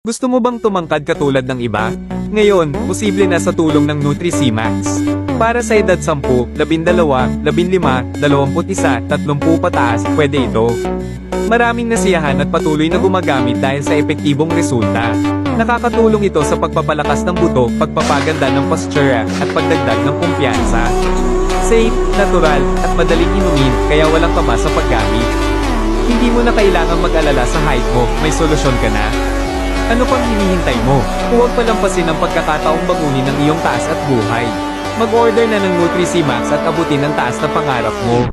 Gusto mo bang tumangkad katulad ng iba? Ngayon, posible na sa tulong ng Nutri-C-Max. Para sa edad 10, 12, 15, 21, 30 pataas, pwede ito. Maraming nasiyahan at patuloy na gumagamit dahil sa epektibong resulta. Nakakatulong ito sa pagpapalakas ng buto, pagpapaganda ng postura, at pagdagdag ng kumpiyansa. Safe, natural, at madaling inumin, kaya walang kaba sa paggamit. Hindi mo na kailangang mag-alala sa height mo, may solusyon ka na. Ano pang hinihintay mo? Huwag palampasin ang pagkakataong baguhin ang iyong taas at buhay. Mag-order na ng Nutri-C Max at abutin ang taas na pangarap mo.